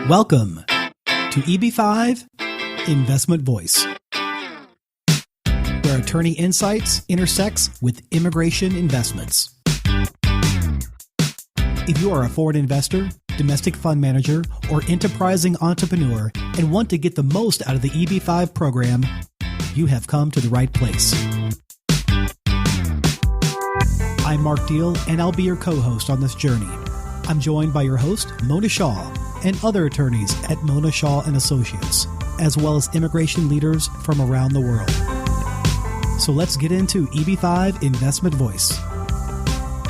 Welcome to EB5 Investment Voice, where attorney insights intersects with immigration investments. If you are a foreign investor, domestic fund manager, or enterprising entrepreneur and want to get the most out of the EB5 program, you have come to the right place. I'm Mark Deal, and I'll be your co-host on this journey. I'm joined by your host, Mona Shaw, and other attorneys at Mona Shaw & Associates, as well as immigration leaders from around the world. So let's get into EB5 Investment Voice.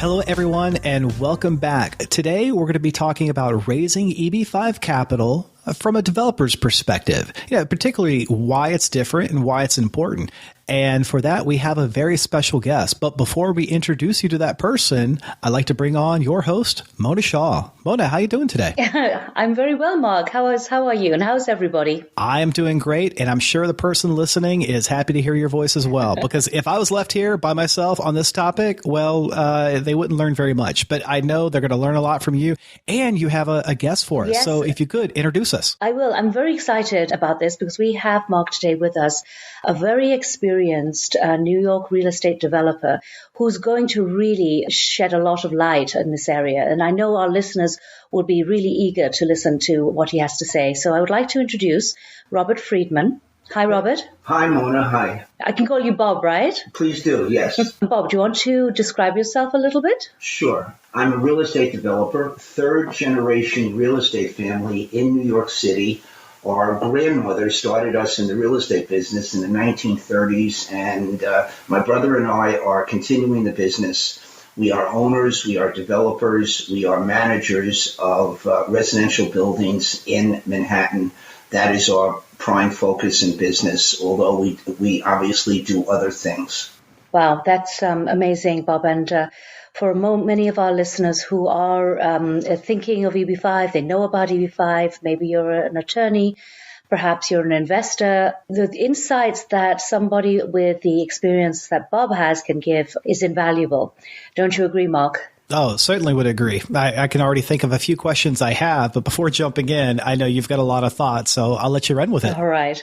Hello, everyone, and welcome back. Today, we're going to be talking about raising EB5 Capital from a developer's perspective, particularly why it's different and why it's important. And for that, we have a very special guest. But before we introduce you to that person, I'd like to bring on your host, Mona Shaw. Mona, how are you doing today? I'm very well, Mark. How are you? And how's everybody? I am doing great. And I'm sure the person listening is happy to hear your voice as well. Because if I was left here by myself on this topic, well, they wouldn't learn very much. But I know they're going to learn a lot from you. And you have a guest for us. Yes. So if you could, introduce us. I will. I'm very excited about this because we have, Mark, today with us a very experienced New York real estate developer who's going to really shed a lot of light in this area. And I know our listeners will be really eager to listen to what he has to say. So I would like to introduce Robert Friedman. Hi, Robert. Hi, Mona. Hi. I can call you Bob, right? Please do, yes. Bob, do you want to describe yourself a little bit? Sure. I'm a real estate developer, third-generation real estate family in New York City. Our grandmother started us in the real estate business in the 1930s, and my brother and I are continuing the business. We are owners, we are developers, we are managers of residential buildings in Manhattan. That is our prime focus in business, although we obviously do other things. Wow, that's amazing, Bob. And for many of our listeners who are thinking of EB5, they know about EB5, maybe you're an attorney, perhaps you're an investor, the insights that somebody with the experience that Bob has can give is invaluable. Don't you agree, Mark? Oh, certainly would agree. I can already think of a few questions I have, but before jumping in, I know you've got a lot of thoughts, so I'll let you run with it. All right.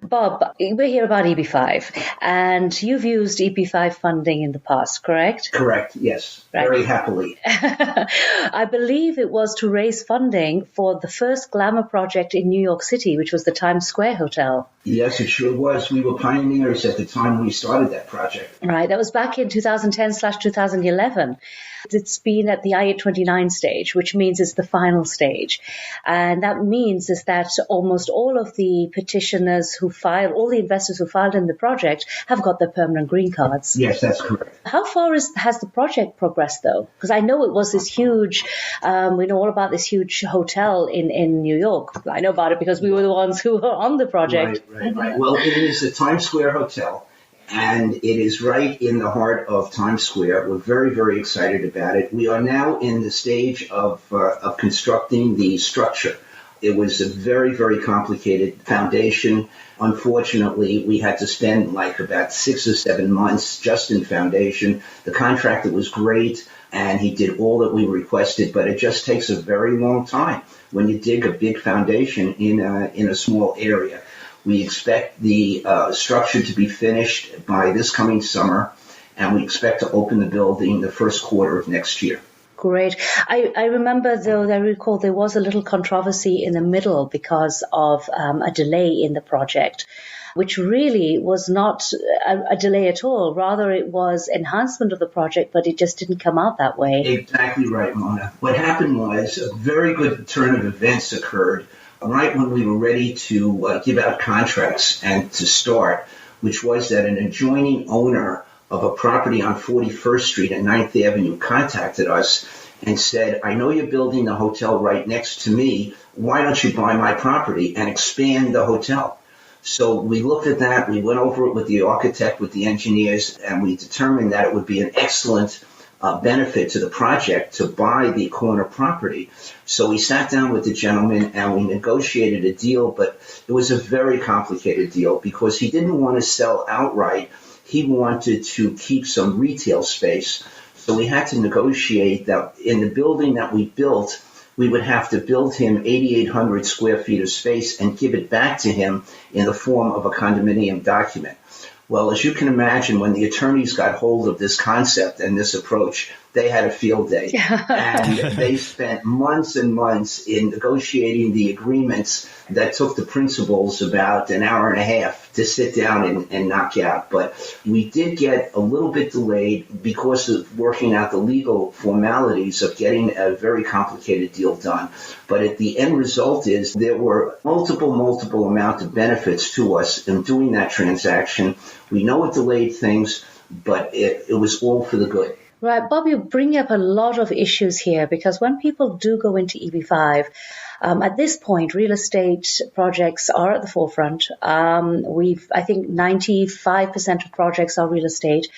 Bob, we're here about EB5, and you've used EB5 funding in the past, correct? Correct, yes. Right. Very happily. I believe it was to raise funding for the first glamour project in New York City, which was the Times Square Hotel. Yes, it sure was. We were pioneers at the time we started that project. Right, that was back in 2010/2011. It's been at the I-829 stage, which means it's the final stage. And that means is that almost all of the petitioners who filed, all the investors who filed in the project have got their permanent green cards. Yes, that's correct. How far has the project progressed, though? Because I know it was this huge, we know all about this huge hotel in New York. I know about it because we were the ones who were on the project. Right. Well, it is the Times Square Hotel. And it is right in the heart of Times Square. We're very, very excited about it. We are now in the stage of constructing the structure. It was a very, very complicated foundation. Unfortunately, we had to spend like about 6 or 7 months just in foundation. The contractor was great, and he did all that we requested, but it just takes a very long time when you dig a big foundation in a small area. We expect the structure to be finished by this coming summer, and we expect to open the building the first quarter of next year. Great. I remember, though, I recall there was a little controversy in the middle because of a delay in the project, which really was not a delay at all. Rather, it was enhancement of the project, but it just didn't come out that way. Exactly right, Mona. What happened was a very good turn of events occurred right when we were ready to give out contracts and to start, which was that an adjoining owner of a property on 41st Street and 9th Avenue contacted us and said, I know you're building the hotel right next to me. Why don't you buy my property and expand the hotel? So we looked at that. We went over it with the architect, with the engineers, and we determined that it would be an excellent benefit to the project to buy the corner property. So we sat down with the gentleman and we negotiated a deal, but it was a very complicated deal because he didn't want to sell outright. He wanted to keep some retail space. So we had to negotiate that in the building that we built, we would have to build him 8,800 square feet of space and give it back to him in the form of a condominium document. Well, as you can imagine, when the attorneys got hold of this concept and this approach, they had a field day. And they spent months and months in negotiating the agreements that took the principals about an hour and a half to sit down and knock out. But we did get a little bit delayed because of working out the legal formalities of getting a very complicated deal done. But the end result is there were multiple amount of benefits to us in doing that transaction. We know it delayed things, but it was all for the good. Right, Bob, you bring up a lot of issues here because when people do go into EB5, at this point, real estate projects are at the forefront. I think 95% of projects are real estate.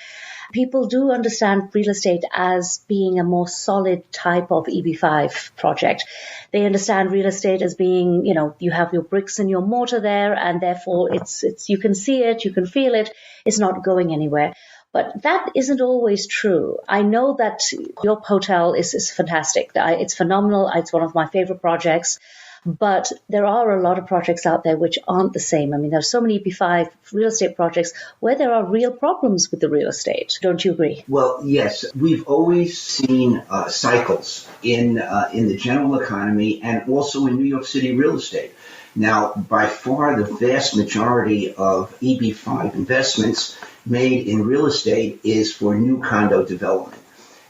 People do understand real estate as being a more solid type of EB5 project. They understand real estate as being, you have your bricks and your mortar there, and therefore it's you can see it, you can feel it, it's not going anywhere. But that isn't always true. I know that your hotel is fantastic. It's phenomenal. It's one of my favorite projects. But there are a lot of projects out there which aren't the same. I mean, there's so many EB5 real estate projects where there are real problems with the real estate. Don't you agree? Well, yes. We've always seen cycles in the general economy and also in New York City real estate. Now, by far, the vast majority of EB5 investments made in real estate is for new condo development.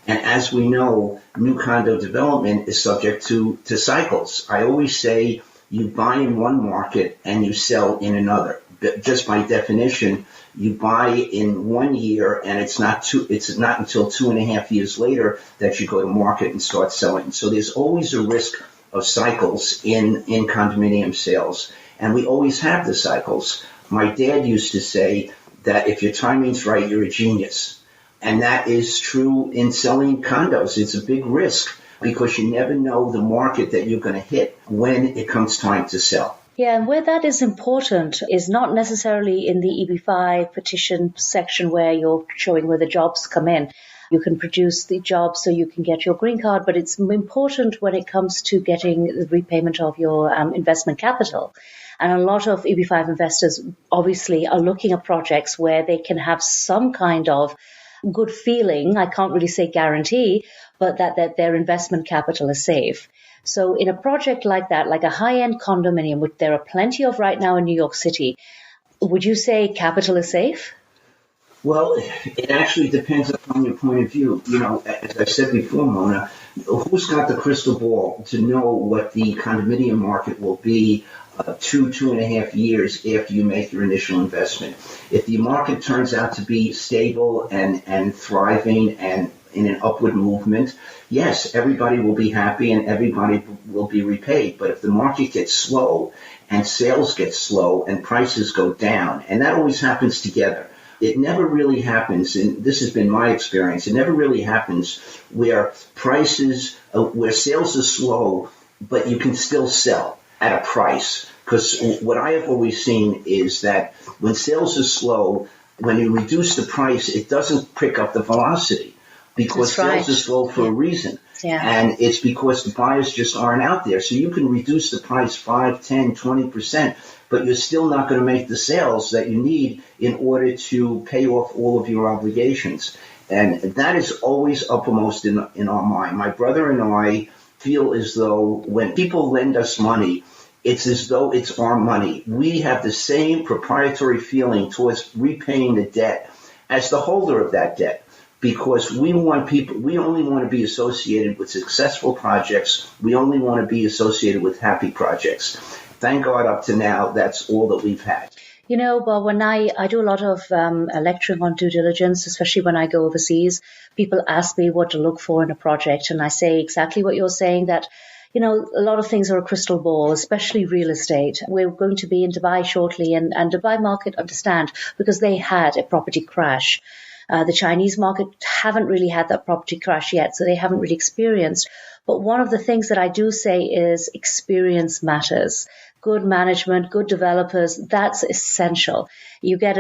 And as we know, new condo development is subject to cycles. I always say you buy in one market and you sell in another. Just by definition, you buy in 1 year and it's not until 2.5 years later that you go to market and start selling. So there's always a risk of cycles in condominium sales. And we always have the cycles. My dad used to say that if your timing's right, you're a genius. And that is true in selling condos. It's a big risk because you never know the market that you're going to hit when it comes time to sell. Yeah, and where that is important is not necessarily in the EB5 petition section where you're showing where the jobs come in. You can produce the job so you can get your green card, but it's important when it comes to getting the repayment of your investment capital. And a lot of EB5 investors obviously are looking at projects where they can have some kind of good feeling, I can't really say guarantee, but that their investment capital is safe. So in a project like that, like a high-end condominium, which there are plenty of right now in New York City, would you say capital is safe? Well, it actually depends upon your point of view. As I said before, Mona, who's got the crystal ball to know what the condominium market will be 2.5 years after you make your initial investment? If the market turns out to be stable and thriving and in an upward movement, yes, everybody will be happy and everybody will be repaid. But if the market gets slow and sales get slow and prices go down, and that always happens together, it never really happens, and this has been my experience, it never really happens where where sales are slow, but you can still sell at a price. Because what I have always seen is that when sales are slow, when you reduce the price, it doesn't pick up the velocity because sales are slow for a reason. Yeah. And it's because the buyers just aren't out there. So you can reduce the price 5, 10, 20%, but you're still not going to make the sales that you need in order to pay off all of your obligations. And that is always uppermost in our mind. My brother and I feel as though when people lend us money, it's as though it's our money. We have the same proprietary feeling towards repaying the debt as the holder of that debt, because we only want to be associated with successful projects. We only want to be associated with happy projects. Thank God up to now, that's all that we've had. Bob, when I do a lot of lecturing on due diligence, especially when I go overseas, people ask me what to look for in a project. And I say exactly what you're saying, that a lot of things are a crystal ball, especially real estate. We're going to be in Dubai shortly, and Dubai market, understand, because they had a property crash. The Chinese market haven't really had that property crash yet, so they haven't really experienced. But one of the things that I do say is experience matters. Good management, good developers, that's essential. You get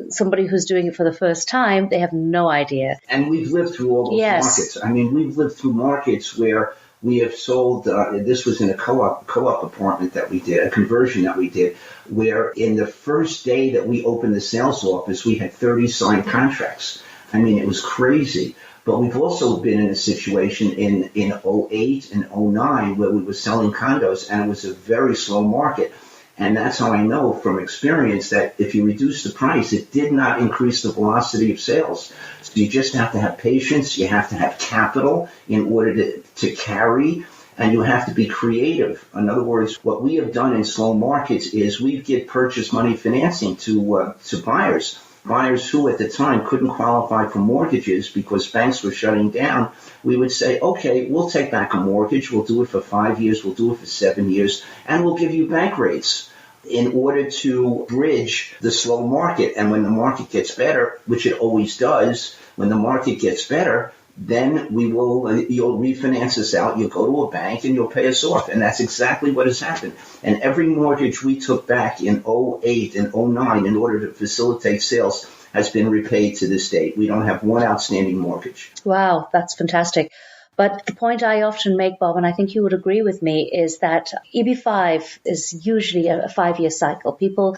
somebody who's doing it for the first time, they have no idea. And we've lived through all those markets. I mean, we've lived through markets where we have sold, this was in a co-op apartment that we did, a conversion that we did, where in the first day that we opened the sales office, we had 30 signed contracts. I mean, it was crazy. But we've also been in a situation in 08 and 09 where we were selling condos, and it was a very slow market. And that's how I know from experience that if you reduce the price, it did not increase the velocity of sales. So you just have to have patience. You have to have capital in order to carry, and you have to be creative. In other words, what we have done in slow markets is we give purchase money financing to buyers. Buyers who at the time couldn't qualify for mortgages because banks were shutting down. We would say, okay, we'll take back a mortgage. We'll do it for 5 years. We'll do it for 7 years. And we'll give you bank rates in order to bridge the slow market. And when the market gets better, which it always does, when the market gets better, then you'll refinance us out, you'll go to a bank, and you'll pay us off. And that's exactly what has happened. And every mortgage we took back in 08 and 09 in order to facilitate sales has been repaid to this date. We don't have one outstanding mortgage. Wow, that's fantastic. But the point I often make, Bob, and I think you would agree with me, is that EB5 is usually a 5-year cycle. People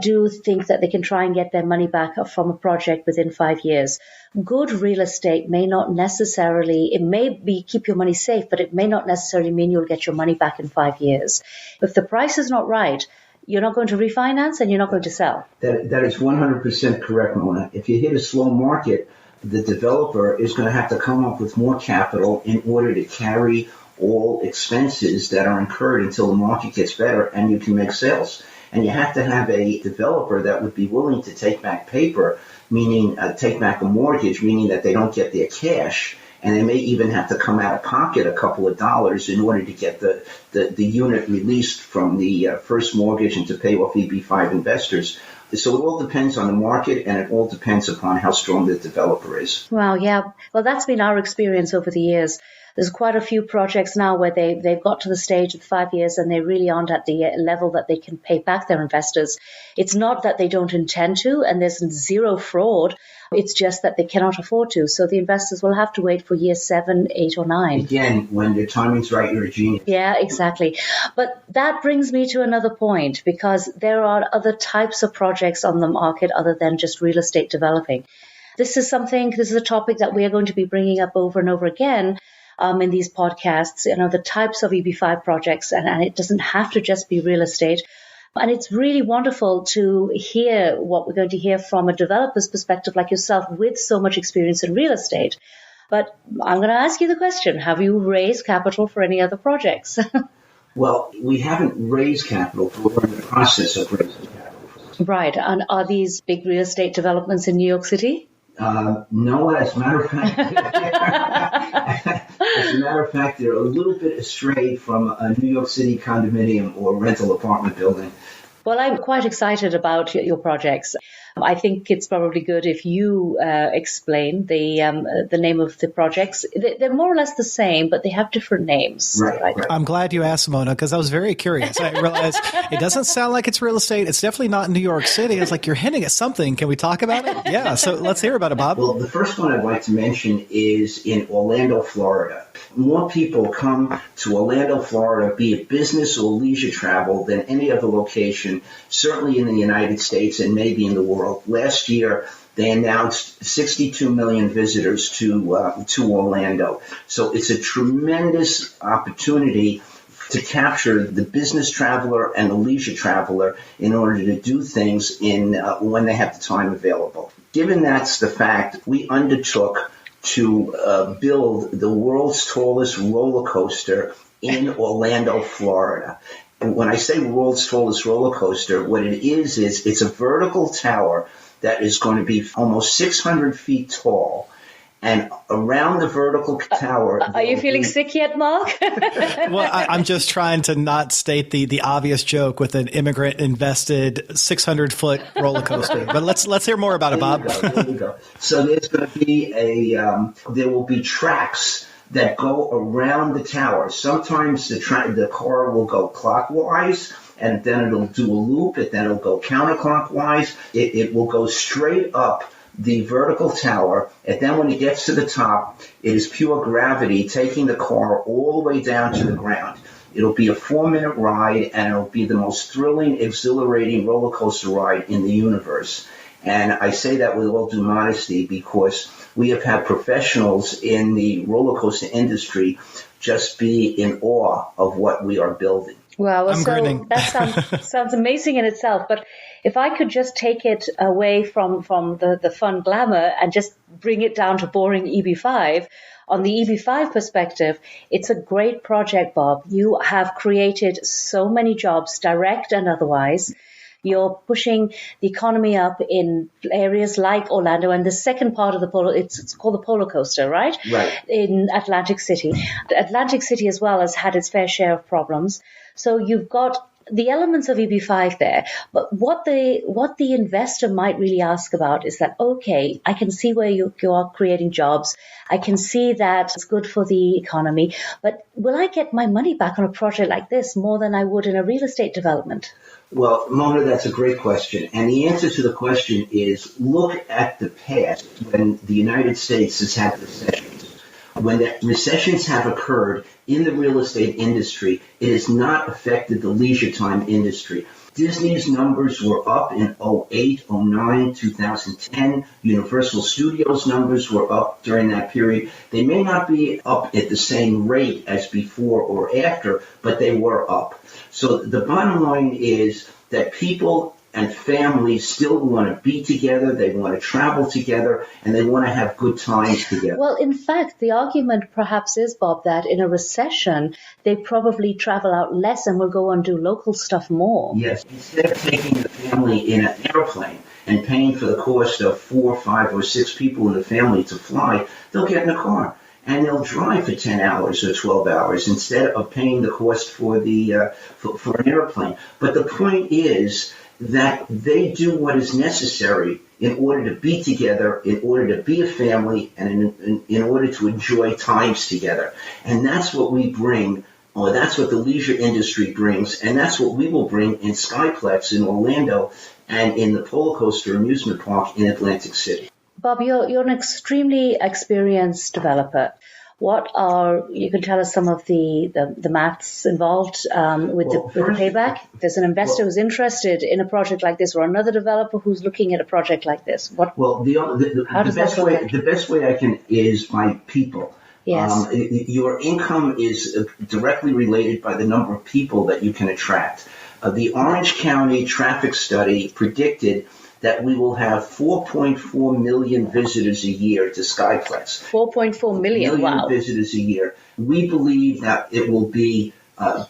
do think that they can try and get their money back from a project within 5 years. Good real estate may not necessarily, it may be keep your money safe, but it may not necessarily mean you'll get your money back in 5 years. If the price is not right, you're not going to refinance and you're not going to sell. That is 100% correct, Mona. If you hit a slow market, the developer is going to have to come up with more capital in order to carry all expenses that are incurred until the market gets better and you can make sales. And you have to have a developer that would be willing to take back paper, meaning take back a mortgage, meaning that they don't get their cash. And they may even have to come out of pocket a couple of dollars in order to get the unit released from the first mortgage and to pay off EB5 investors. So it all depends on the market, and it all depends upon how strong the developer is. Wow, yeah. Well, that's been our experience over the years. There's quite a few projects now where they've got to the stage of 5 years and they really aren't at the level that they can pay back their investors. It's not that they don't intend to, and there's zero fraud. It's just that they cannot afford to. So the investors will have to wait for year 7, 8, or 9. Again, when your timing's right, you're a genius. Yeah, exactly. But that brings me to another point, because there are other types of projects on the market other than just real estate developing. This is a topic that we are going to be bringing up over and over again in these podcasts, the types of EB5 projects, and it doesn't have to just be real estate. And it's really wonderful to hear what we're going to hear from a developer's perspective like yourself with so much experience in real estate. But I'm going to ask you the question, have you raised capital for any other projects? Well, we haven't raised capital, but we're in the process of raising capital. Right. And are these big real estate developments in New York City? No, as a matter of fact, they're a little bit astray from a New York City condominium or rental apartment building. Well, I'm quite excited about your projects. I think it's probably good if you explain the name of the projects. They're more or less the same, but they have different names. Right. I'm glad you asked, Mona, because I was very curious. I realized it doesn't sound like it's real estate. It's definitely not in New York City. It's like you're hinting at something. Can we talk about it? Yeah, so let's hear about it, Bob. Well, the first one I'd like to mention is in Orlando, Florida. More people come to Orlando, Florida, be it business or leisure travel, than any other location, certainly in the United States and maybe in the world. Last year, they announced 62 million visitors to Orlando. So it's a tremendous opportunity to capture the business traveler and the leisure traveler in order to do things when they have the time available. Given that's the fact, we undertook to build the world's tallest roller coaster in Orlando, Florida. And when I say world's tallest roller coaster, what it is it's a vertical tower that is going to be almost 600 feet tall. And around the vertical tower... Are you feeling sick yet, Mark? Well, I'm just trying to not state the obvious joke with an immigrant-invested 600-foot roller coaster. But let's hear more about it, Bob. There you go. So there's going to be there will be tracks that go around the tower. Sometimes the car will go clockwise, and then it'll do a loop, and then it'll go counterclockwise. It will go straight up the vertical tower, and then when it gets to the top, it is pure gravity taking the car all the way down to the ground. It'll be a 4-minute ride, and it'll be the most thrilling, exhilarating roller coaster ride in the universe. And I say that with all due modesty because we have had professionals in the roller coaster industry just be in awe of what we are building. Wow, I'm grinning. That sounds amazing in itself. But if I could just take it away from the fun glamour and just bring it down to boring EB5, on the EB5 perspective, it's a great project, Bob. You have created so many jobs, direct and otherwise. You're pushing the economy up in areas like Orlando, and the second part of the polo, it's called the Polo Coaster, right? Right. In Atlantic City. Atlantic City as well has had its fair share of problems. So you've got the elements of EB5 there, but what the investor might really ask about is that, okay, I can see where you are creating jobs. I can see that it's good for the economy, but will I get my money back on a project like this more than I would in a real estate development? Well, Mona, that's a great question. And the answer to the question is look at the past when the United States has had recessions. When the recessions have occurred in the real estate industry, it has not affected the leisure time industry. Disney's numbers were up in 08, 09, 2010. Universal Studios numbers were up during that period. They may not be up at the same rate as before or after, but they were up. So the bottom line is that people and families still want to be together, they want to travel together, and they want to have good times together. Well, in fact, the argument perhaps is, Bob, that in a recession, they probably travel out less and will go and do local stuff more. Yes, instead of taking the family in an airplane and paying for the cost of 4, 5, or 6 people in the family to fly, they'll get in a car. And they'll drive for 10 hours or 12 hours instead of paying the cost for for an airplane. But the point is that they do what is necessary in order to be together, in order to be a family, and in order to enjoy times together. And that's what we bring, or that's what the leisure industry brings, and that's what we will bring in Skyplex in Orlando and in the Polo Coaster Amusement Park in Atlantic City. Bob, you're an extremely experienced developer. You can tell us some of the maths involved with the payback? There's an investor who's interested in a project like this, or another developer who's looking at a project like this. The best way I can is by people. Yes. Your income is directly related by the number of people that you can attract. The Orange County traffic study predicted that we will have 4.4 million visitors a year to Skyplex. 4.4 million, wow. Visitors a year. We believe that it will be,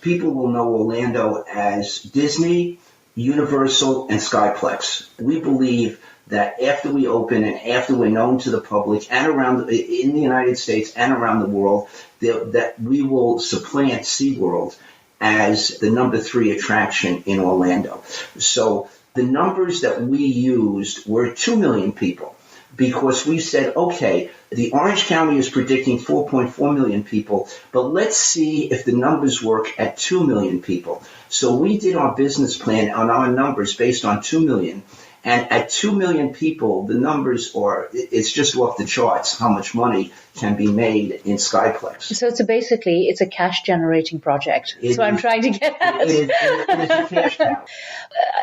people will know Orlando as Disney, Universal, and Skyplex. We believe that after we open and after we're known to the public and in the United States and around the world, that we will supplant SeaWorld as the number 3 attraction in Orlando. So the numbers that we used were 2 million people because we said, okay, the Orange County is predicting 4.4 million people, but let's see if the numbers work at 2 million people. So we did our business plan on our numbers based on 2 million. And at 2 million people, the numbers it's just off the charts how much money can be made in Skyplex. So it's a cash generating project. That's what I'm trying to get at. It is a cash cow.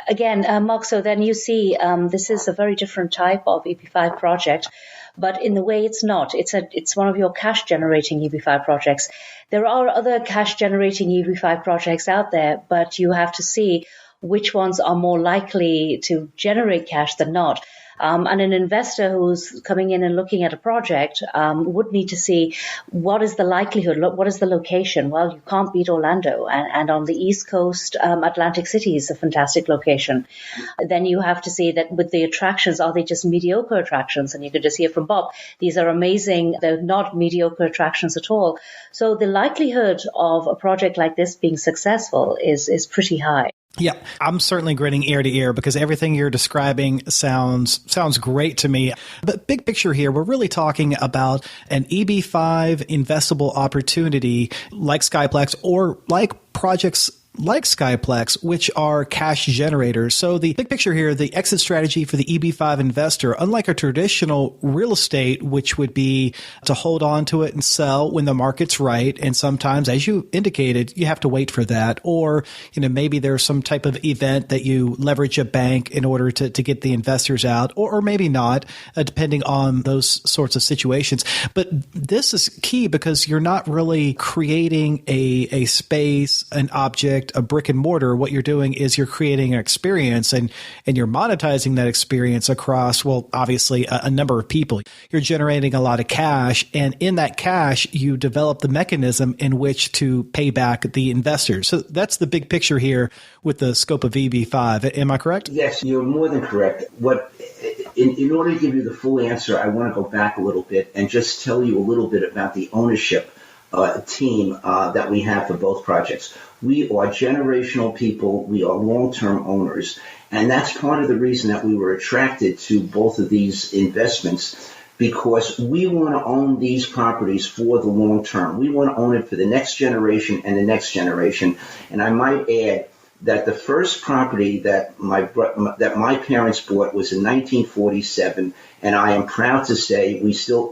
Again, Mark, so then you see this is a very different type of EB5 project, but in the way it's not. It's one of your cash generating EB5 projects. There are other cash generating EB5 projects out there, but you have to see which ones are more likely to generate cash than not. And an investor who's coming in and looking at a project would need to see what is the likelihood, what is the location. Well, you can't beat Orlando. And on the East Coast, Atlantic City is a fantastic location. Then you have to see that with the attractions, are they just mediocre attractions? And you can just hear from Bob, these are amazing. They're not mediocre attractions at all. So the likelihood of a project like this being successful is pretty high. Yeah, I'm certainly grinning ear to ear because everything you're describing sounds great to me. But big picture here, we're really talking about an EB5 investable opportunity like Skyplex or like projects like Skyplex, which are cash generators. So the big picture here, the exit strategy for the EB5 investor, unlike a traditional real estate, which would be to hold on to it and sell when the market's right. And sometimes, as you indicated, you have to wait for that. Or, maybe there's some type of event that you leverage a bank in order to get the investors out, or maybe not, depending on those sorts of situations. But this is key because you're not really creating a space, an object, a brick and mortar. What you're doing is you're creating an experience and you're monetizing that experience across, well, obviously a number of people. You're generating a lot of cash, and in that cash, you develop the mechanism in which to pay back the investors. So that's the big picture here with the scope of EB5. Am I correct? Yes, you're more than correct. In order to give you the full answer, I want to go back a little bit and just tell you a little bit about the ownership team that we have for both projects. We are generational people. We are long-term owners. And that's part of the reason that we were attracted to both of these investments, because we want to own these properties for the long term. We want to own it for the next generation and the next generation. And I might add that the first property that my parents bought was in 1947, and I am proud to say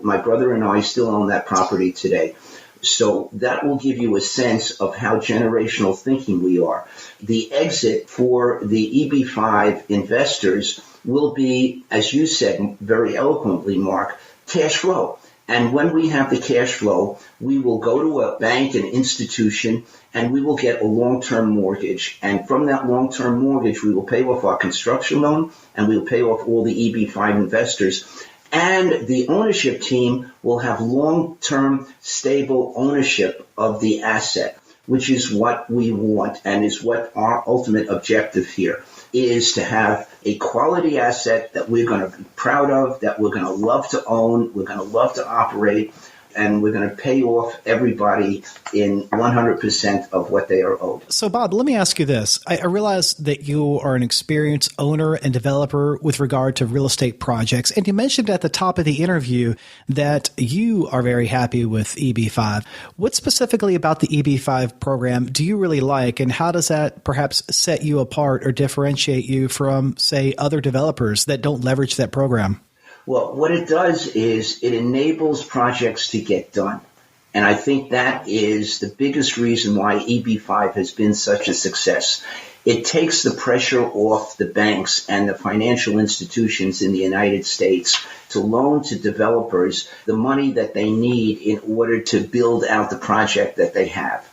my brother and I still own that property today. So that will give you a sense of how generational thinking we are. The exit for the EB5 investors will be, as you said very eloquently, Mark, cash flow. And when we have the cash flow, we will go to a bank, an institution, and we will get a long-term mortgage. And from that long-term mortgage, we will pay off our construction loan, and we will pay off all the EB5 investors. And the ownership team will have long-term, stable ownership of the asset, which is what we want and is what our ultimate objective here is, to have a quality asset that we're going to be proud of, that we're going to love to own, we're going to love to operate, and we're going to pay off everybody in 100% of what they are owed. So, Bob, let me ask you this. I realize that you are an experienced owner and developer with regard to real estate projects, and you mentioned at the top of the interview that you are very happy with EB5. What specifically about the EB5 program do you really like, and how does that perhaps set you apart or differentiate you from, say, other developers that don't leverage that program? Well, what it does is it enables projects to get done. And I think that is the biggest reason why EB5 has been such a success. It takes the pressure off the banks and the financial institutions in the United States to loan to developers the money that they need in order to build out the project that they have.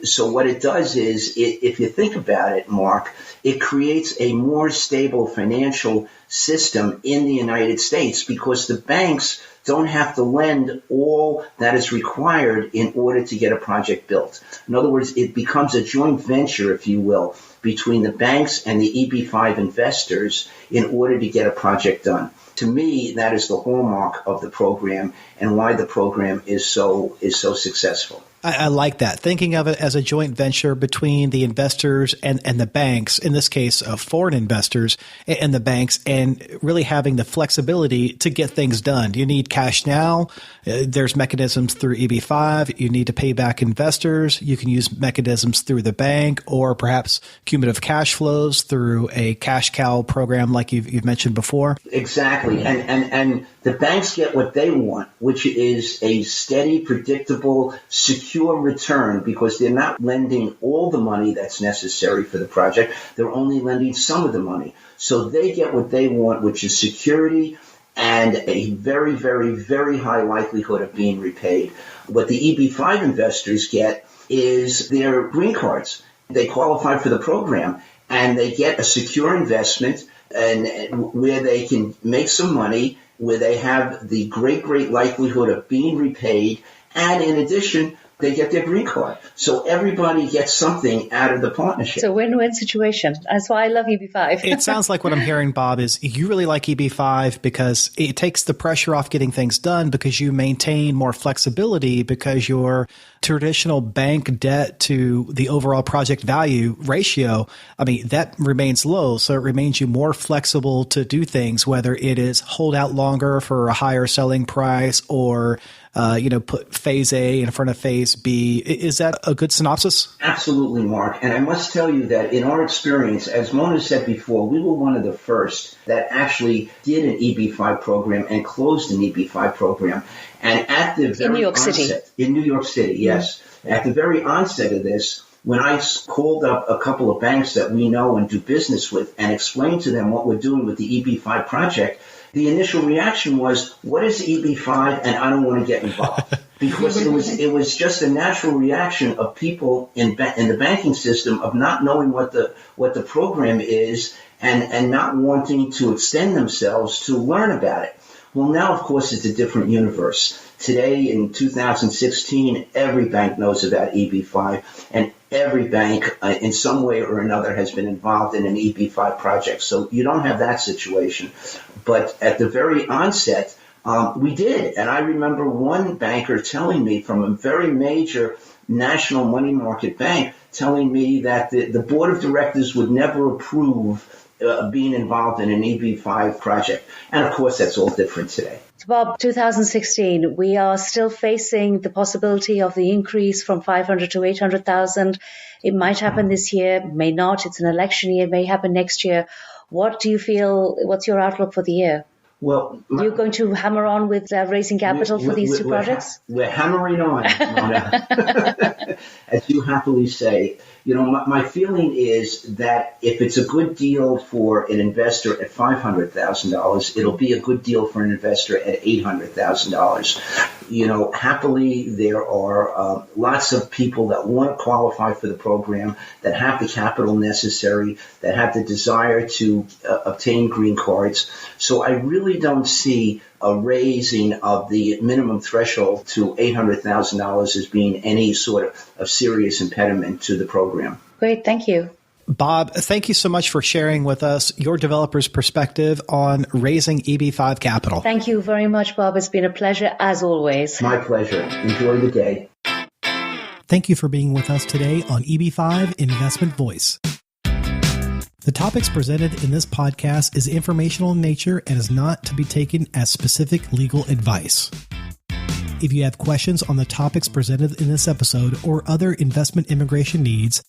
So what it does is, if you think about it, Mark, it creates a more stable financial system in the United States, because the banks don't have to lend all that is required in order to get a project built. In other words, it becomes a joint venture, if you will, between the banks and the EB5 investors in order to get a project done. To me, that is the hallmark of the program and why the program is so successful. I like that. Thinking of it as a joint venture between the investors and the banks, in this case, foreign investors and the banks, and really having the flexibility to get things done. You need cash now. There's mechanisms through EB5. You need to pay back investors. You can use mechanisms through the bank, or perhaps cumulative cash flows through a cash cow program like you've mentioned before. Exactly. And the banks get what they want, which is a steady, predictable, secure return, because they're not lending all the money that's necessary for the project. They're only lending some of the money. So they get what they want, which is security and a very, very, very high likelihood of being repaid. What the EB5 investors get is their green cards. They qualify for the program, and they get a secure investment and where they can make some money, where they have the great, great likelihood of being repaid, and in addition, they get their green card. So everybody gets something out of the partnership. It's a win-win situation. That's why I love EB5. It sounds like what I'm hearing, Bob, is you really like EB5 because it takes the pressure off getting things done, because you maintain more flexibility, because your traditional bank debt to the overall project value ratio, that remains low. So it remains you more flexible to do things, whether it is hold out longer for a higher selling price or put phase A in front of phase B. Is that a good synopsis? Absolutely, Mark. And I must tell you that in our experience, as Mona said before, we were one of the first that actually did an EB5 program and closed an EB5 program. And at the very in New York City, yes. At the very onset of this, when I called up a couple of banks that we know and do business with and explained to them what we're doing with the EB5 project, the initial reaction was, what is EB5? And I don't want to get involved. Because it was just a natural reaction of people in the banking system of not knowing what the program is and not wanting to extend themselves to learn about it. Well, now, of course, it's a different universe. Today, in 2016, every bank knows about EB5, and every bank in some way or another has been involved in an EB5 project. So you don't have that situation. But at the very onset, we did. And I remember one banker telling me from a very major national money market bank, telling me that the board of directors would never approve being involved in an EB5 project. And of course, that's all different today. Bob, 2016, we are still facing the possibility of the increase from 500 to 800,000. It might happen this year, may not. It's an election year, may happen next year. What do you feel, what's your outlook for the year? Well, you're going to hammer on with raising capital for these two projects? We're hammering on, Mona. As you happily say. My feeling is that if it's a good deal for an investor at $500,000, it'll be a good deal for an investor at $800,000. Happily, there are lots of people that want to qualify for the program, that have the capital necessary, that have the desire to obtain green cards. So I really don't see a raising of the minimum threshold to $800,000 as being any sort of serious impediment to the program. Great, thank you. Bob, thank you so much for sharing with us your developer's perspective on raising EB5 Capital. Thank you very much, Bob. It's been a pleasure, as always. My pleasure. Enjoy the day. Thank you for being with us today on EB5 Investment Voice. The topics presented in this podcast is informational in nature and is not to be taken as specific legal advice. If you have questions on the topics presented in this episode or other investment immigration needs,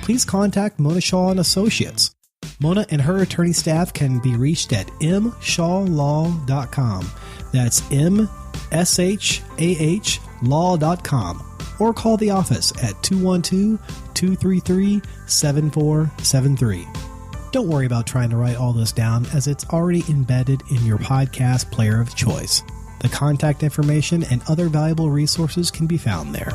please contact Mona Shaw and Associates. Mona and her attorney staff can be reached at mshawlaw.com. That's mshawlaw.com. Or call the office at 212-233-7473. Don't worry about trying to write all this down, as it's already embedded in your podcast player of choice. The contact information and other valuable resources can be found there.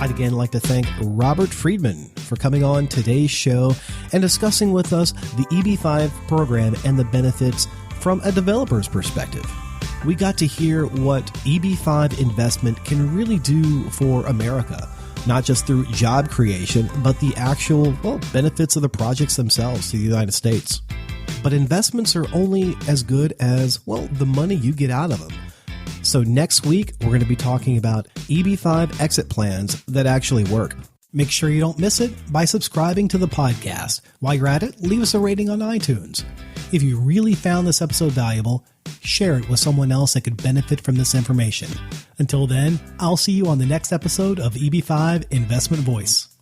I'd again like to thank Robert Friedman for coming on today's show and discussing with us the EB5 program and the benefits from a developer's perspective. We got to hear what EB5 investment can really do for America, not just through job creation, but the actual benefits of the projects themselves to the United States. But investments are only as good as, the money you get out of them. So next week, we're going to be talking about EB5 exit plans that actually work. Make sure you don't miss it by subscribing to the podcast. While you're at it, leave us a rating on iTunes. If you really found this episode valuable, share it with someone else that could benefit from this information. Until then, I'll see you on the next episode of EB5 Investment Voice.